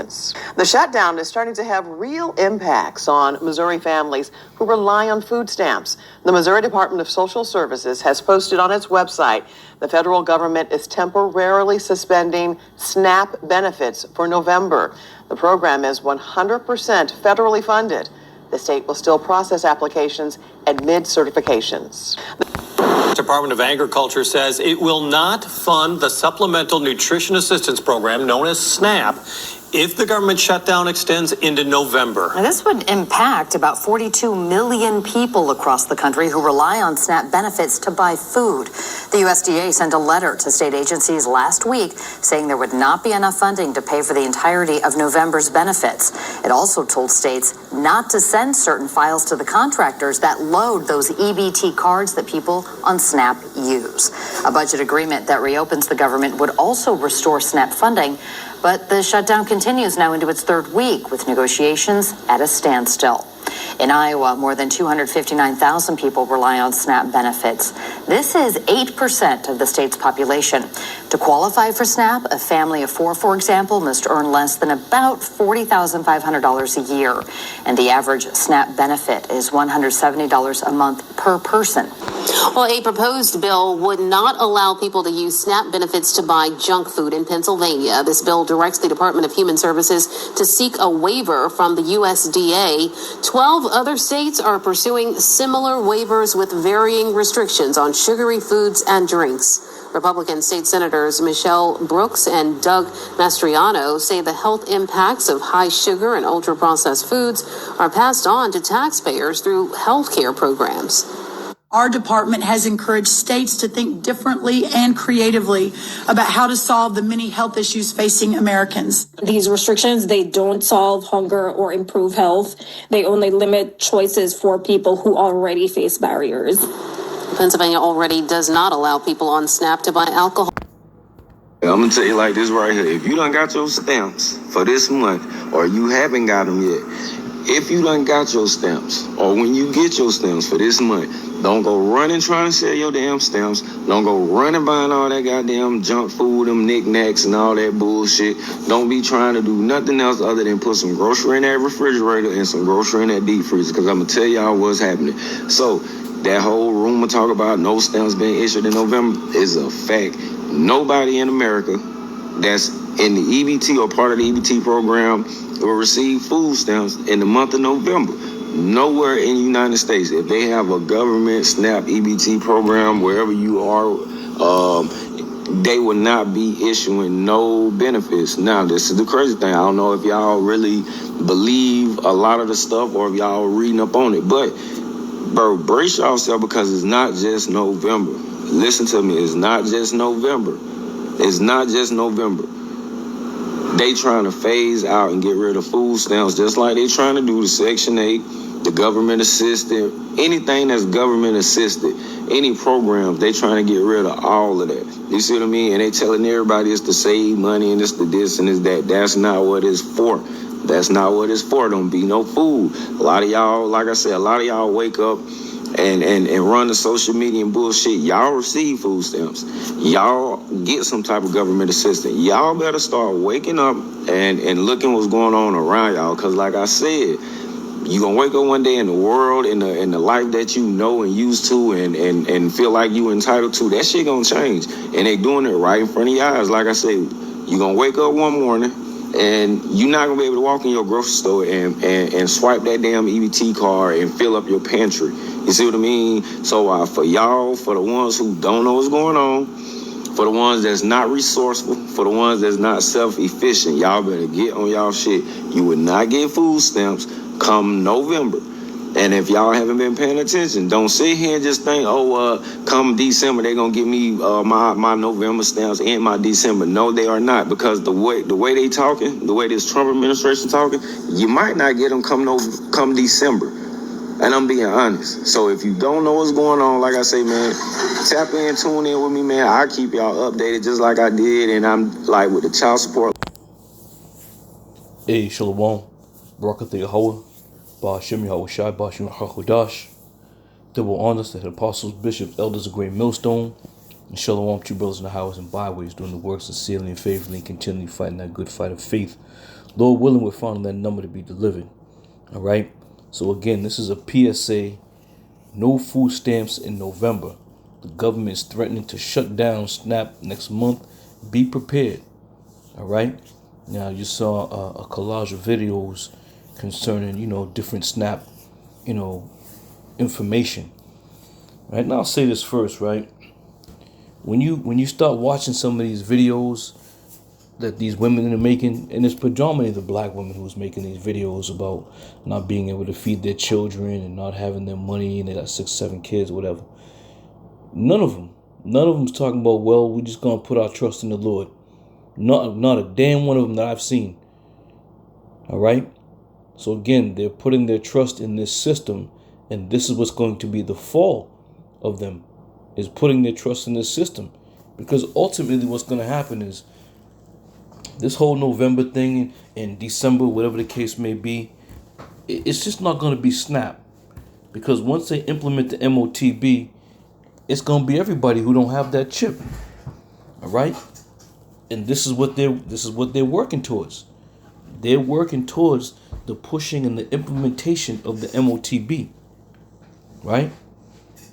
Americans. The shutdown is starting to have real impacts on Missouri families who rely on food stamps. The Missouri Department of Social Services has posted on its website the federal government is temporarily suspending SNAP benefits for November. The program is 100% federally funded. The state will still process applications and mid-certifications. Department of Agriculture says it will not fund the Supplemental Nutrition Assistance Program, known as SNAP, if the government shutdown extends into November. Now, this would impact about 42 million people across the country who rely on SNAP benefits to buy food. The USDA sent a letter to state agencies last week saying there would not be enough funding to pay for the entirety of November's benefits. It also told states not to send certain files to the contractors that load those EBT cards that people on SNAP use. A budget agreement that reopens the government would also restore SNAP funding, but the shutdown continues now into its third week with negotiations at a standstill. In Iowa, more than 259,000 people rely on SNAP benefits. This is 8% of the state's population. To qualify for SNAP, a family of four, for example, must earn less than about $40,500 a year. And the average SNAP benefit is $170 a month per person. Well, a proposed bill would not allow people to use SNAP benefits to buy junk food in Pennsylvania. This bill directs the Department of Human Services to seek a waiver from the USDA. 12 other states are pursuing similar waivers with varying restrictions on sugary foods and drinks. Republican state senators Michelle Brooks and Doug Mastriano say the health impacts of high sugar and ultra-processed foods are passed on to taxpayers through health care programs. Our department has encouraged states to think differently and creatively about how to solve the many health issues facing Americans. These restrictions, they don't solve hunger or improve health. They only limit choices for people who already face barriers. Pennsylvania already does not allow people on SNAP to buy alcohol. I'm going to tell you like this right here. If you done got your stamps for this month or you haven't got them yet, if you done got your stamps or when you get your stamps for this month, don't go running trying to sell your damn stamps. Don't go running buying all that goddamn junk food, them knickknacks and all that bullshit. Don't be trying to do nothing else other than put some grocery in that refrigerator and some grocery in that deep freezer, because I'm going to tell y'all what's happening. So that whole rumor talk about no stamps being issued in November is a fact. Nobody in America that's in the EBT or part of the EBT program will receive food stamps in the month of November. Nowhere in the United States, if they have a government SNAP EBT program, wherever you are, they will not be issuing no benefits. Now, this is the crazy thing. I don't know if y'all really believe a lot of the stuff or if y'all reading up on it, but bro, brace yourself, because it's not just November. Listen to me, it's not just November. It's not just November. They trying to phase out and get rid of food stamps, just like they trying to do the Section 8, the government assisted, anything that's government assisted, any programs, they trying to get rid of all of that. You see what I mean? And they telling everybody it's to save money and it's to this and it's that. That's not what it's for. That's not what it's for. Don't be no fool. A lot of y'all, like I said, a lot of y'all wake up and run the social media and bullshit. Y'all receive food stamps. Y'all get some type of government assistance. Y'all better start waking up and looking what's going on around y'all. Because like I said, you gonna wake up one day in the world, in the life that you know and used to and feel like you entitled to, that shit gonna change. And they doing it right in front of your eyes. Like I said, you gonna wake up one morning and you're not gonna be able to walk in your grocery store and swipe that damn EBT card and fill up your pantry. You see what I mean? So for y'all, for the ones who don't know what's going on, for the ones that's not resourceful, for the ones that's not self-efficient, y'all better get on y'all shit. You would not get food stamps come November. And if y'all haven't been paying attention, don't sit here and just think, come December, they're going to give me my November stamps and my December. No, they are not, because the way they talking, the way this Trump administration talking, you might not get them come December. And I'm being honest. So if you don't know what's going on, like I say, man, tap in, tune in with me, man. I'll keep y'all updated just like I did. And I'm like with the child support. Hey, Shalom. Baruch Yahweh. Ba'ashem Yahweh Shai. Ba'ashem HaKodash. Double honors to the apostles, bishops, elders of Great Millstone. And Shalom to you brothers in the highways and byways doing the works of sealing and faithfully and continually fighting that good fight of faith Lord willing, we're finding that number to be delivered. All right. So again, this is a PSA. No food stamps in November. The government is threatening to shut down SNAP next month. Be prepared. All right. Now you saw a collage of videos concerning, different SNAP, information. Right now, I'll say this first, right? When you start watching some of these videos that these women are making, and it's predominantly the black women who's making these videos about not being able to feed their children and not having their money, and they got 6, 7 kids, whatever. None of them's talking about, well, we're just gonna put our trust in the Lord. Not a damn one of them that I've seen. All right. So again, they're putting their trust in this system, and this is what's going to be the fall of them, is putting their trust in this system, because ultimately what's going to happen is this whole November thing in December, whatever the case may be, it's just not going to be SNAP, because once they implement the Motb, it's going to be everybody who don't have that chip. All right, and this is what they're working towards. They're working towards the pushing and the implementation of the Motb, right?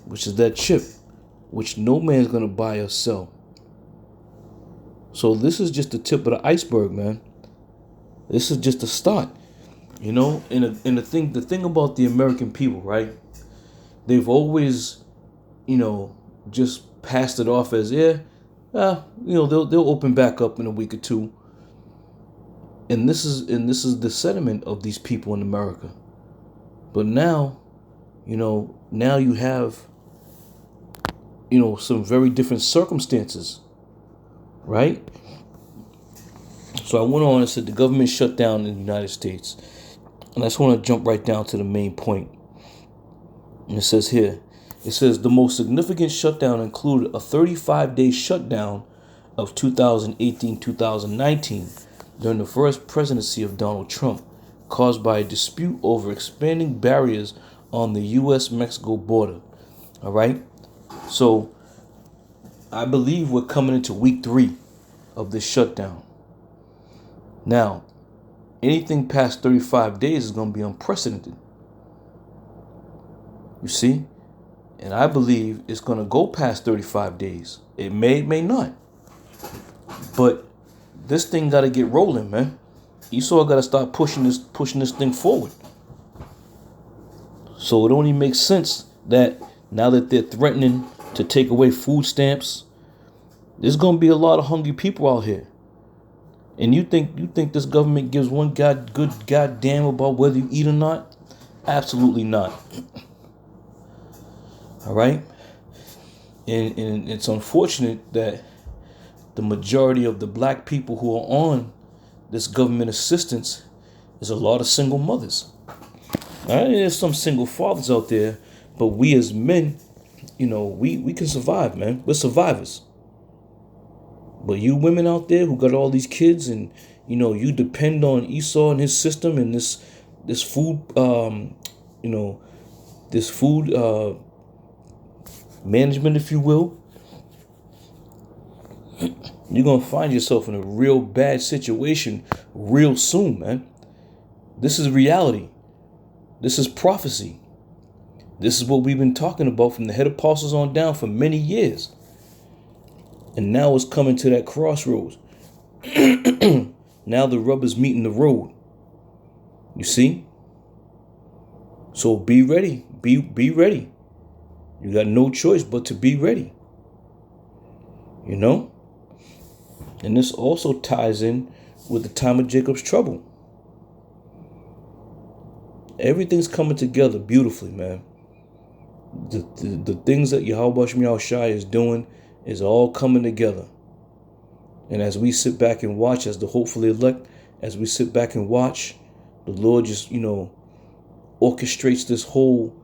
Which is that chip, which no man's going to buy or sell. So this is just the tip of the iceberg, man. This is just a start, And the thing about the American people, right? They've always, just passed it off as, they'll open back up in a week or two. And this is the sentiment of these people in America. But now, now you have, some very different circumstances, right? So I went on and said the government shut down in the United States. And I just want to jump right down to the main point. And it says here, the most significant shutdown included a 35-day shutdown of 2018-2019 during the first presidency of Donald Trump, caused by a dispute over expanding barriers on the U.S.-Mexico border. All right? So I believe we're coming into week 3 of this shutdown. Now, anything past 35 days is going to be unprecedented. You see? And I believe it's going to go past 35 days. It may not. But this thing got to get rolling, man. Esau got to start pushing this thing forward. So it only makes sense that now that they're threatening to take away food stamps, there's going to be a lot of hungry people out here. And you think this government gives one good goddamn about whether you eat or not? Absolutely not. All right? And it's unfortunate that the majority of the black people who are on this government assistance is a lot of single mothers. There's some single fathers out there, but we as men, we can survive, man. We're survivors. But you women out there who got all these kids and, you depend on Esau and his system and this food, management, if you will, you're going to find yourself in a real bad situation real soon, man. This is reality. This is prophecy. This is what we've been talking about from the head apostles on down for many years. And now it's coming to that crossroads. Now the rubber's meeting the road. You see? So be ready. Be ready. You got no choice but to be ready. And this also ties in with the time of Jacob's trouble. Everything's coming together beautifully, man. The things that Yahweh Shemiyah Shai is doing is all coming together. And as we sit back and watch, as the hopefully elect, as we sit back and watch, the Lord just, orchestrates this whole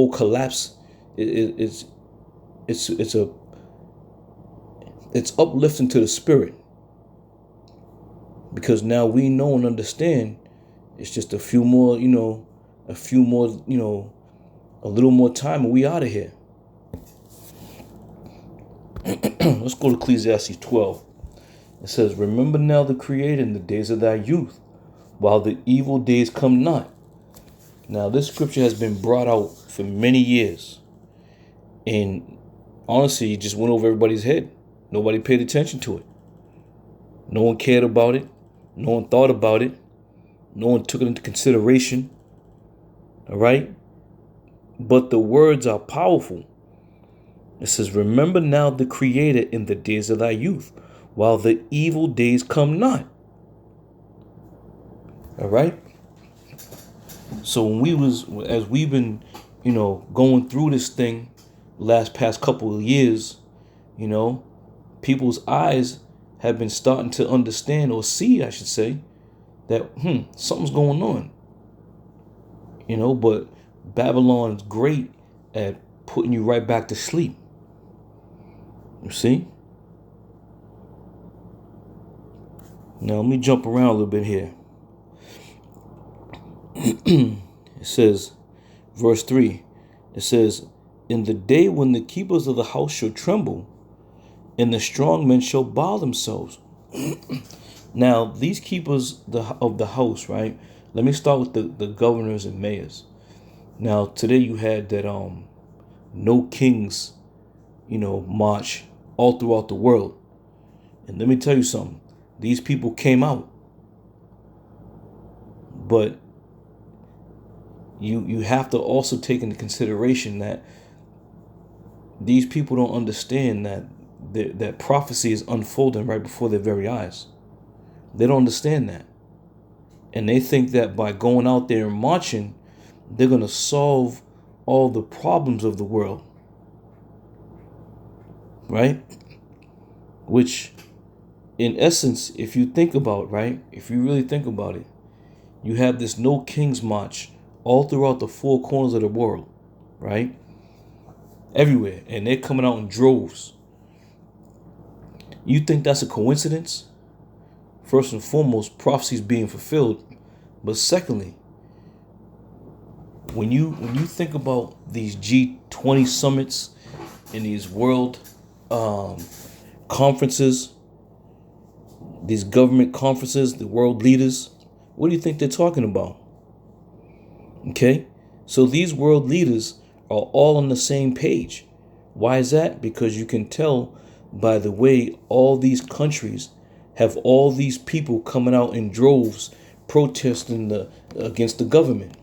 collapse. It's uplifting to the spirit. Because now we know and understand it's just a little more time and we out of here. Let's go to Ecclesiastes 12. It says, remember now the Creator in the days of thy youth, while the evil days come not. Now, this scripture has been brought out for many years. And honestly, it just went over everybody's head. Nobody paid attention to it. No one cared about it. No one thought about it. No one took it into consideration. All right? But the words are powerful. It says, remember now the Creator in the days of thy youth, while the evil days come not. All right? So as we've been, going through this thing past couple of years, people's eyes have been starting to understand, or see, I should say, that something's going on. But Babylon is great at putting you right back to sleep. You see? Now let me jump around a little bit here. It says, verse 3, it says, in the day when the keepers of the house shall tremble, and the strong men shall bow themselves. Now, these keepers of the house, right? Let me start with the governors and mayors. Now, today you had that no kings, march all throughout the world. And let me tell you something. These people came out. But you have to also take into consideration that these people don't understand that prophecy is unfolding right before their very eyes. They don't understand that. And they think that by going out there and marching, they're going to solve all the problems of the world. Right? Which, in essence, if you think about, right? If you really think about it, you have this no king's march all throughout the four corners of the world, right? Everywhere. And they're coming out in droves. You think that's a coincidence? First and foremost, prophecy is being fulfilled. But secondly, when you think about these G20 summits and these world conferences, these government conferences, the world leaders, what do you think they're talking about? Okay, so these world leaders are all on the same page. Why is that? Because you can tell by the way all these countries have all these people coming out in droves protesting against the government.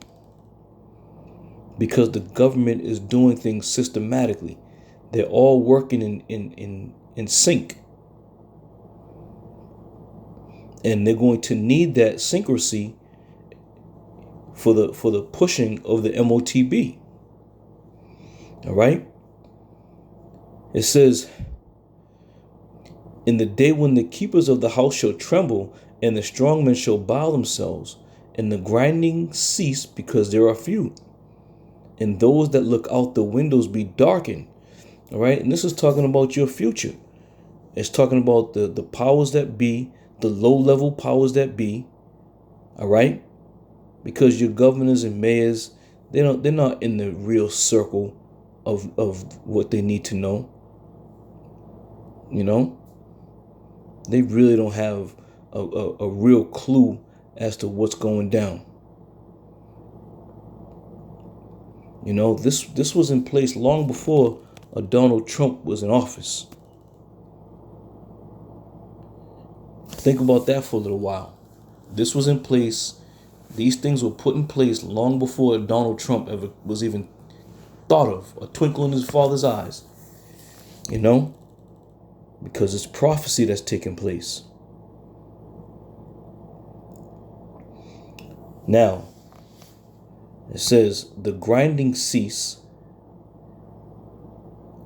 Because the government is doing things systematically. They're all working in sync. And they're going to need that syncrecy for the pushing of the Motb. All right? It says, in the day when the keepers of the house shall tremble, and the strong men shall bow themselves, and the grinding cease because there are few, and those that look out the windows be darkened. All right? And this is talking about your future. It's talking about the powers that be, the low-level powers that be. All right? Because your governors and mayors, they're not in the real circle of what they need to know. They really don't have a real clue as to what's going down. This was in place long before Donald Trump was in office. Think about that for a little while. This was in place. These things were put in place long before Donald Trump ever was even thought of, a twinkle in his father's eyes. Because it's prophecy that's taking place. Now, it says the grinding cease.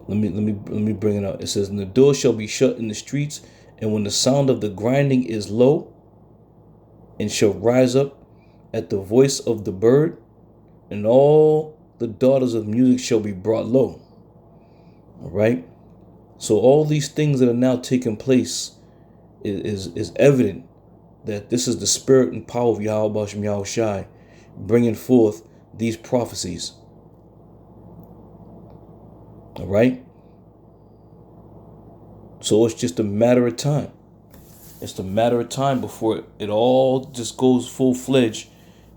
Let me bring it out. It says, and the door shall be shut in the streets, and when the sound of the grinding is low, and shall rise up at the voice of the bird, and all the daughters of music shall be brought low. All right. So all these things that are now taking place is evident that this is the spirit and power of Yahweh Bashem Yahweh Shai bringing forth these prophecies. All right. So it's just a matter of time. It's a matter of time before it all just goes full-fledged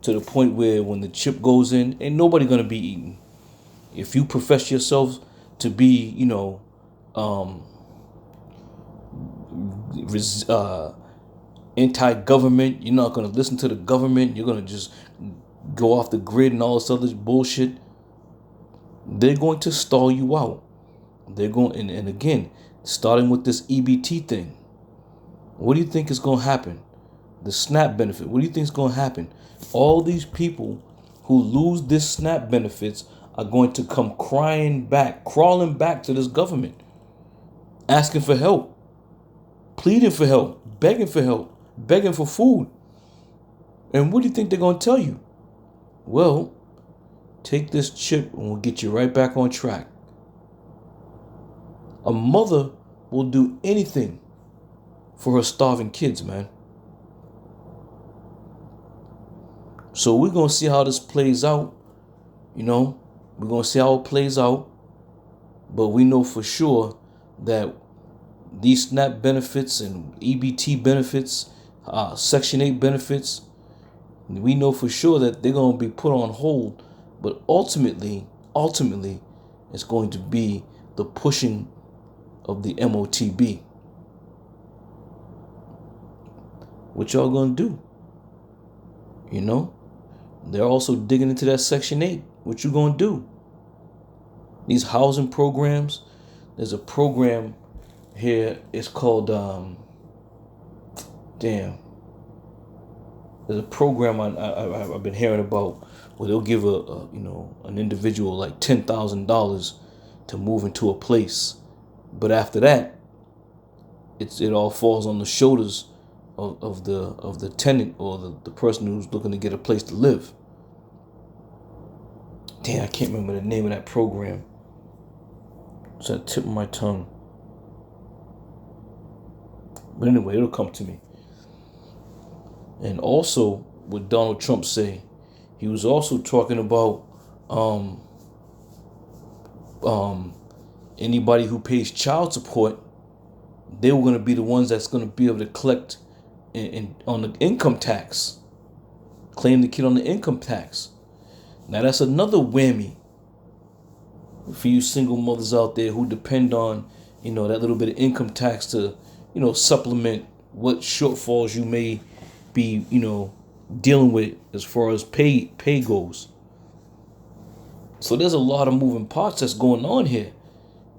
to the point where when the chip goes in, ain't nobody gonna be eating. If you profess yourself to be, anti-government, you're not gonna listen to the government. You're gonna just go off the grid and all this other bullshit. They're going to stall you out. They're going, and again, starting with this EBT thing. What do you think is going to happen? The SNAP benefit. What do you think is going to happen? All these people who lose this SNAP benefits are going to come crawling back to this government, asking for help, pleading for help, begging for help, begging for food. And what do you think they're going to tell you? Well, take this chip and we'll get you right back on track. A mother will do anything for her starving kids, man. So we're going to see how this plays out. We're going to see how it plays out. But we know for sure that these SNAP benefits and EBT benefits, Section 8 benefits, we know for sure that they're going to be put on hold. But ultimately, it's going to be the pushing of the Motb. What y'all gonna do? They're also digging into that Section 8. What you gonna do? These housing programs. There's a program here. It's called There's a program I've been hearing about where they'll give an individual like $10,000 to move into a place, but after that, it all falls on the shoulders of the tenant or the person who's looking to get a place to live. Damn, I can't remember the name of that program. It's at the tip of my tongue. But anyway, it'll come to me. And also, what Donald Trump say, he was also talking about anybody who pays child support, they were going to be the ones that's going to be able to collect on the income tax, claim the kid on the income tax. Now that's another whammy for you single mothers out there who depend on, that little bit of income tax to, supplement what shortfalls you may be, dealing with as far as pay goes. So there's a lot of moving parts that's going on here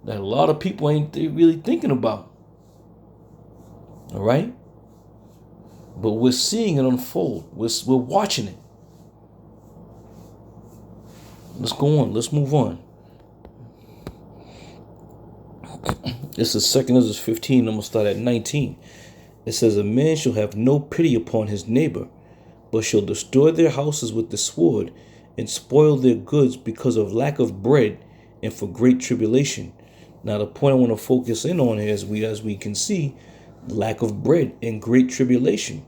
that a lot of people ain't really thinking about. All right? But we're seeing it unfold. We're watching it. Let's go on. Let's move on. This is 2 Ezra 15. I'm going to start at 19. It says, a man shall have no pity upon his neighbor, but shall destroy their houses with the sword and spoil their goods because of lack of bread and for great tribulation. Now, the point I want to focus in on here, as we can see, lack of bread and great tribulation.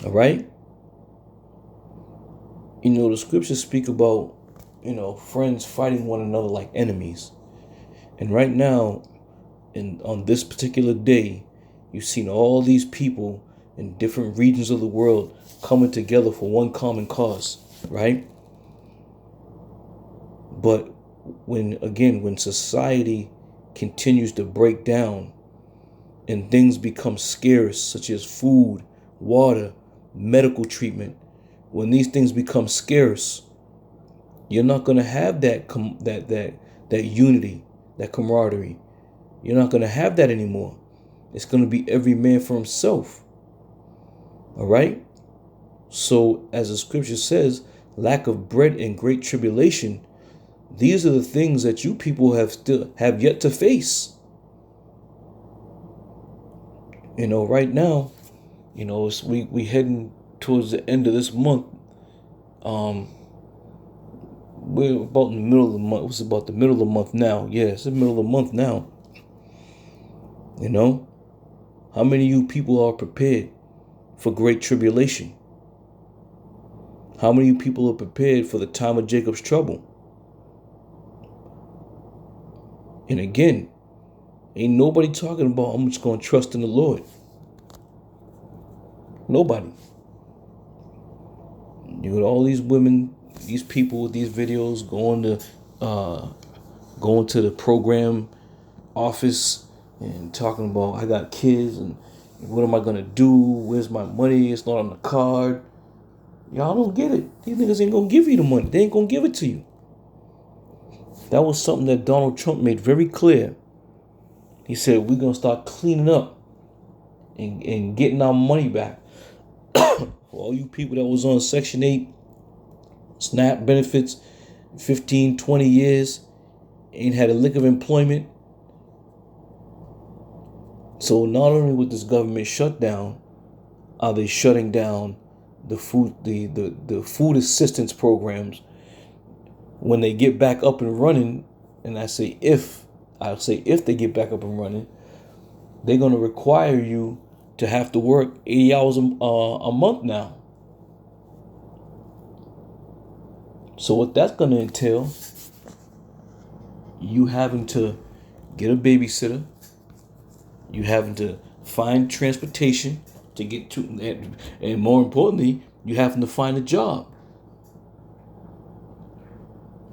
All right? The scriptures speak about, friends fighting one another like enemies. And right now, on this particular day, you've seen all these people in different regions of the world coming together for one common cause, right? But when society continues to break down and things become scarce, such as food, water, medical treatment, when these things become scarce, you're not going to have that unity, that camaraderie. You're not going to have that anymore. It's going to be every man for himself. All right? So, as the scripture says, lack of bread and great tribulation, these are the things that you people have yet to face. Right now, we heading towards the end of this month. We're about in the middle of the month. It's about the middle of the month now. Yeah, it's the middle of the month now. How many of you people are prepared for great tribulation? How many of you people are prepared for the time of Jacob's trouble? And again, Ain't nobody talking about I'm just going to trust in the Lord. Nobody. You got all these women, these people with these videos going to the program office and talking about I got kids and what am I gonna do? Where's my money? It's not on the card. Y'all don't get it. These niggas ain't gonna give you the money. They ain't gonna give it to you. That was something that Donald Trump made very clear. He said we're gonna start cleaning up and getting our money back. For all you people that was on Section 8, SNAP benefits, 15, 20 years, ain't had a lick of employment. So not only with this government shutdown, are they shutting down the food assistance programs. When they get back up and running, and I'll say if they get back up and running, they're gonna require you to have to work 80 hours a month now. So what that's gonna entail, you having to get a babysitter, you having to find transportation to get to, and more importantly, you having to find a job.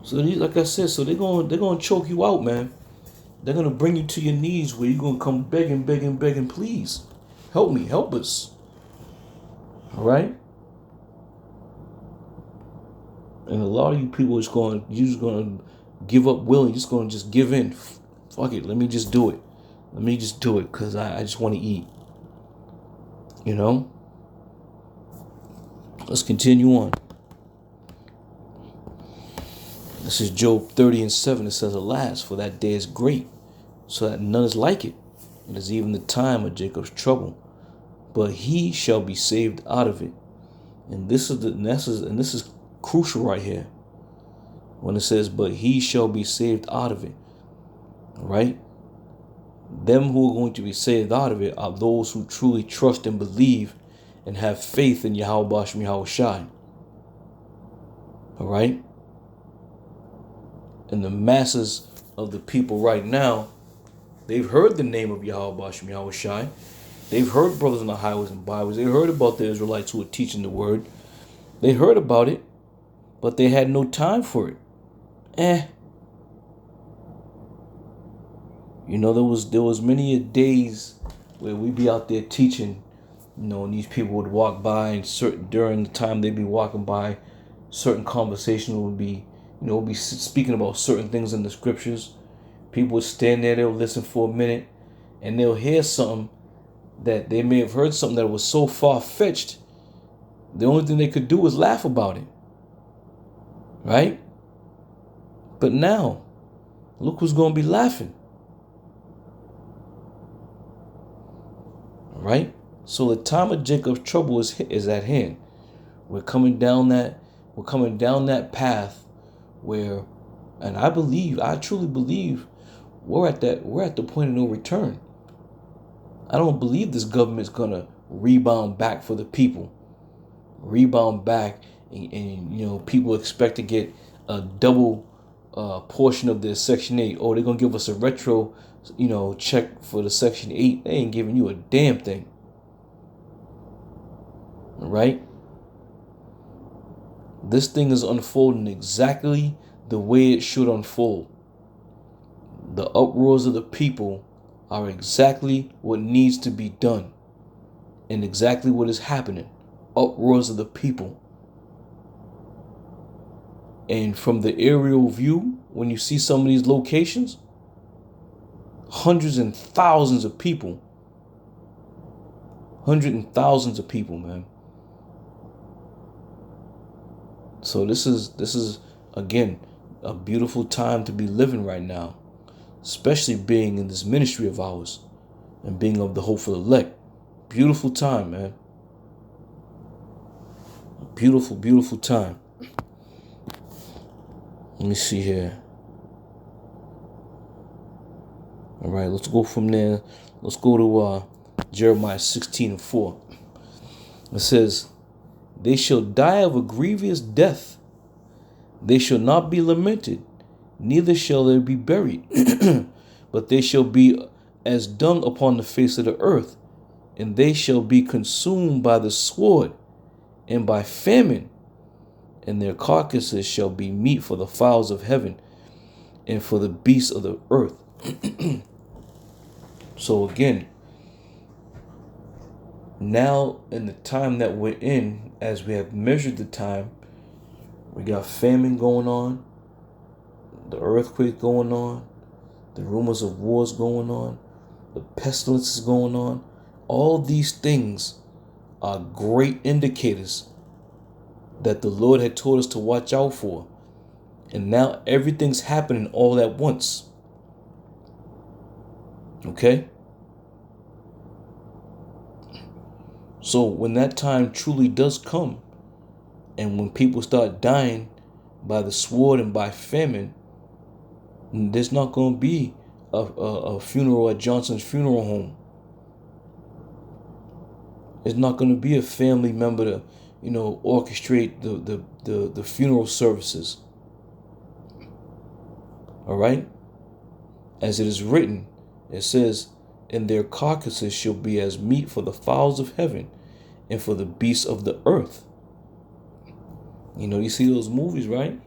So like I said, so they're gonna choke you out, man. They're gonna bring you to your knees where you're gonna come begging, please, help me, help us. All right. And a lot of you people you're just gonna give up willing, just gonna give in. Fuck it, let me just do it. Let me just do it because I just want to eat. You know? Let's continue on. This is Job 30:7. It says, alas, for that day is great, so that none is like it. It is even the time of Jacob's trouble, but he shall be saved out of it. And this is crucial right here. When it says, but he shall be saved out of it. Right? Them who are going to be saved out of it are those who truly trust and believe and have faith in Yahweh Bashem Yahweh Shai. All right? And the masses of the people right now, they've heard the name of Yahweh Bashem Yahweh Shai. They've heard brothers on the highways and byways. They heard about the Israelites who were teaching the word. They heard about it, but they had no time for it. You know, there was many days where we'd be out there teaching, you know, and these people would walk by, and during the time they'd be walking by, certain conversations would be, you know, be speaking about certain things in the scriptures. People would stand there, they'll listen for a minute, and they'll hear something that they may have heard something that was so far-fetched, the only thing they could do was laugh about it. Right? But now, look who's going to be laughing. Right? So the time of Jacob's trouble is at hand. We're coming down that path where, and I truly believe we're at the point of no return. I don't believe this government's gonna rebound back for the people. Rebound back and you know, people expect to get a double portion of their Section 8. Oh, they're gonna give us a retro, you know, check for the Section 8. They ain't giving you a damn thing. Right? This thing is unfolding exactly the way it should unfold. The uproars of the people are exactly what needs to be done and exactly what is happening. Uproars of the people. And from the aerial view, when you see some of these locations, hundreds and thousands of people. Hundreds and thousands of people, man. So this is again a beautiful time to be living right now, especially being in this ministry of ours and being of the hopeful elect. Beautiful time, man. A beautiful, beautiful time. Let me see here. All right, let's go from there. Let's go to Jeremiah 16:4. It says, they shall die of a grievous death. They shall not be lamented, neither shall they be buried. But they shall be as dung upon the face of the earth, and they shall be consumed by the sword and by famine, and their carcasses shall be meat for the fowls of heaven and for the beasts of the earth. So again, now in the time that we're in, as we have measured the time, we got famine going on, the earthquake going on, the rumors of wars going on, the pestilences going on. All these things are great indicators that the Lord had told us to watch out for. And now everything's happening all at once. Okay? So when that time truly does come, and when people start dying by the sword and by famine, there's not going to be a funeral at Johnson's funeral home. There's not going to be a family member to, orchestrate the funeral services. All right? As it is written, it says, and their carcasses shall be as meat for the fowls of heaven and for the beasts of the earth. You see those movies, right?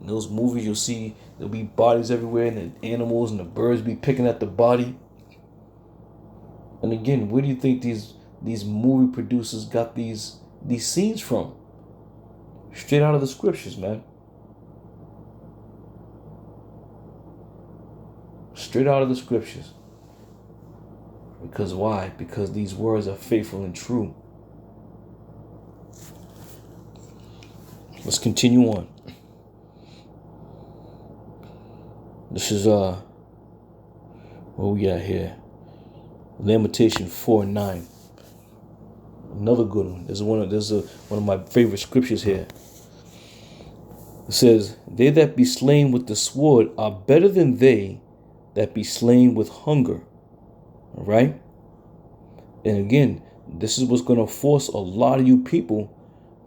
In those movies, you'll see there'll be bodies everywhere, and the animals and the birds be picking at the body. And again, where do you think these movie producers got these scenes from? Straight out of the scriptures, man. Straight out of the scriptures. Because why? Because these words are faithful and true. Let's continue on. This is what we got here. Lamentation 4:9. Another good one. There's one of my favorite scriptures here. It says, they that be slain with the sword are better than they that be slain with hunger. All right? And again, this is what's going to force a lot of you people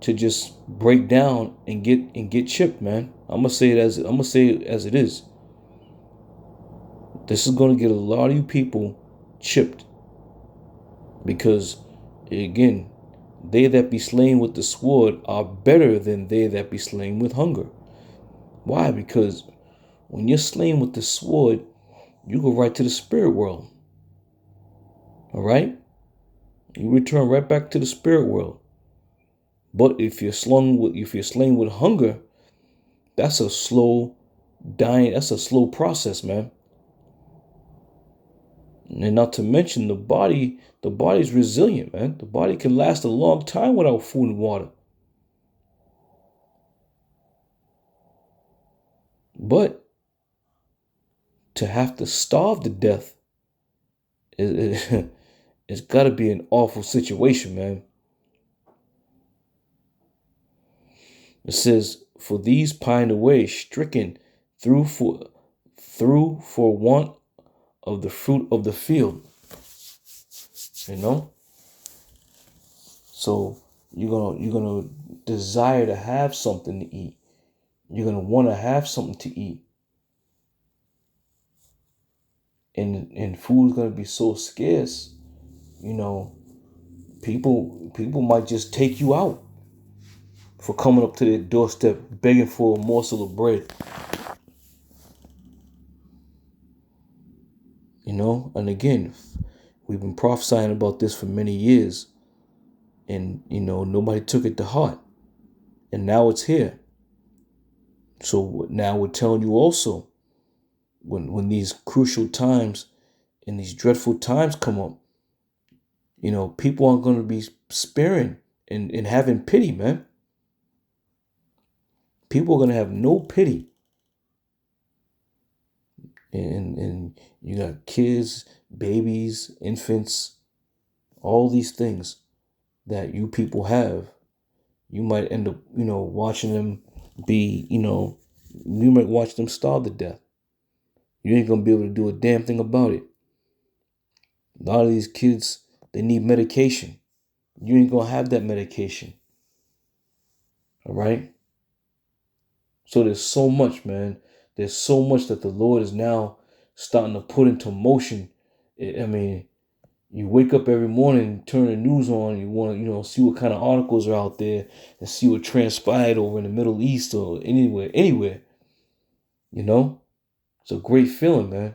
to just break down and get chipped, man. I'm gonna say it as it is. This is going to get a lot of you people chipped, because again, they that be slain with the sword are better than they that be slain with hunger. Why? Because when you're slain with the sword, you go right to the spirit world. All right? You return right back to the spirit world. But if you're slain with hunger, that's a slow dying. That's a slow process, man. And not to mention the body's resilient, man. The body can last a long time without food and water. But to have to starve to death, it's got to be an awful situation, man. It says, for these pine away, stricken through for want of the fruit of the field. So you're gonna desire to have something to eat. You're gonna want to have something to eat. And food's gonna be so scarce, people might just take you out for coming up to their doorstep begging for a morsel of bread. And again, we've been prophesying about this for many years, and nobody took it to heart, and now it's here. So now we're telling you also, when these crucial times and these dreadful times come up, people aren't going to be sparing and having pity, man. People are going to have no pity. And you got kids, babies, infants, all these things that you people have. You might end up, watching them you might watch them starve to death. You ain't going to be able to do a damn thing about it. A lot of these kids, they need medication. You ain't going to have that medication. All right? So there's so much, man. There's so much that the Lord is now starting to put into motion I mean, you wake up every morning, turn the news on, you want to, see what kind of articles are out there and see what transpired over in the Middle East or anywhere. It's a great feeling, man.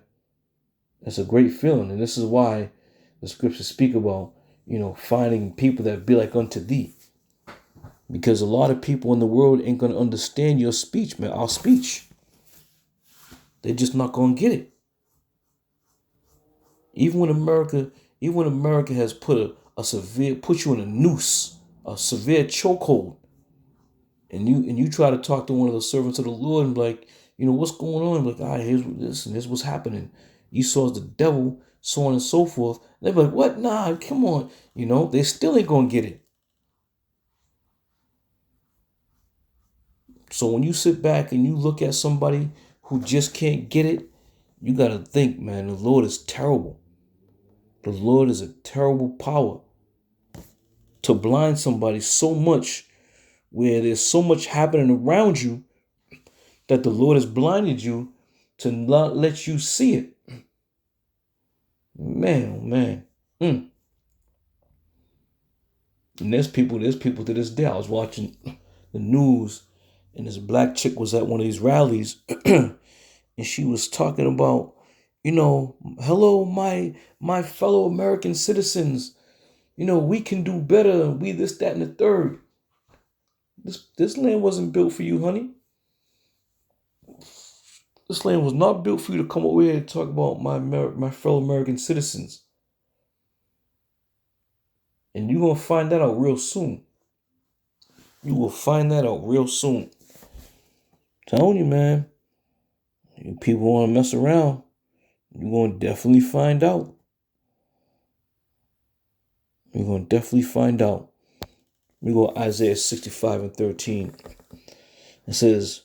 It's a great feeling. And this is why the scriptures speak about, finding people that be like unto thee. Because a lot of people in the world ain't going to understand your speech, man, our speech. They're just not going to get it. Even when America has put you in a noose, a severe chokehold, and you try to talk to one of the servants of the Lord and be like, what's going on? Like, all right, here's this and this what's happening. Esau's the devil, so on and so forth. They're like, what? Nah, come on. They still ain't gonna get it. So when you sit back and you look at somebody who just can't get it, you gotta think, man, the Lord is terrible. The Lord is a terrible power to blind somebody so much where there's so much happening around you that the Lord has blinded you to not let you see it. Man, oh man. And there's people to this day. I was watching the news and this black chick was at one of these rallies and she was talking about, hello, my fellow American citizens. We can do better. We this, that, and the third. This land wasn't built for you, honey. This land was not built for you to come over here and talk about my fellow American citizens. And you're going to find that out real soon. You will find that out real soon. Telling you, man. You people want to mess around, you're going to definitely find out. You're going to definitely find out. We go to Isaiah 65:13. It says,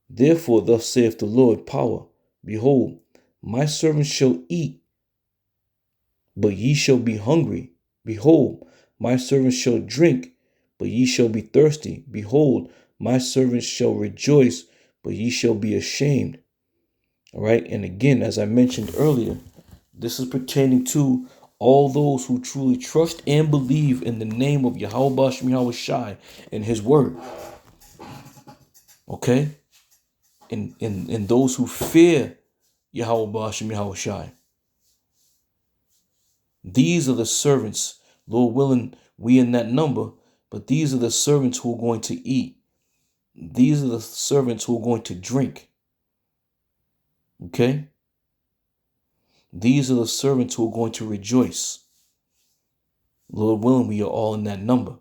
therefore, thus saith the Lord power, behold, my servants shall eat, but ye shall be hungry. Behold, my servants shall drink, but ye shall be thirsty. Behold, my servants shall rejoice, but ye shall be ashamed. All right. And again, as I mentioned earlier, this is pertaining to all those who truly trust and believe in the name of Yahweh Bashem Yahweh Shai and his word. Okay. And those who fear Yahweh Bashem Yahweh Shai. These are the servants, Lord willing, we in that number, but these are the servants who are going to eat. These are the servants who are going to drink. Okay? These are the servants who are going to rejoice. Lord willing, we are all in that number.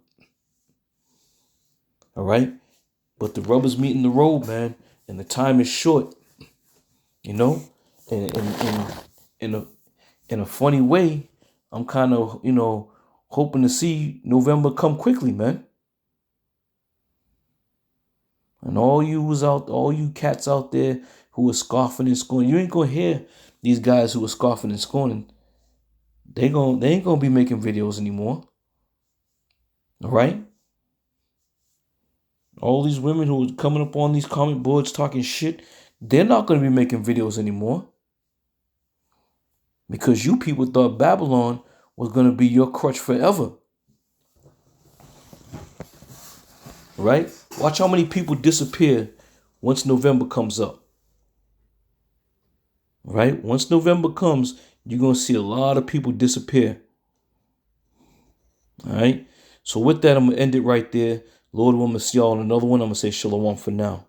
All right? But the rubber's meeting the road, man, and the time is short. And in a funny way, I'm kind of, hoping to see November come quickly, man. And all you cats out there who are scoffing and scorning, you ain't gonna hear these guys who are scoffing and scorning. They ain't gonna be making videos anymore. All right? All these women who are coming up on these comment boards talking shit, they're not gonna be making videos anymore. Because you people thought Babylon was gonna be your crutch forever. Right? Watch how many people disappear once November comes up. Right? Once November comes, you're going to see a lot of people disappear. All right? So with that, I'm going to end it right there. Lord, I'm going to see y'all on another one. I'm going to say shalom for now.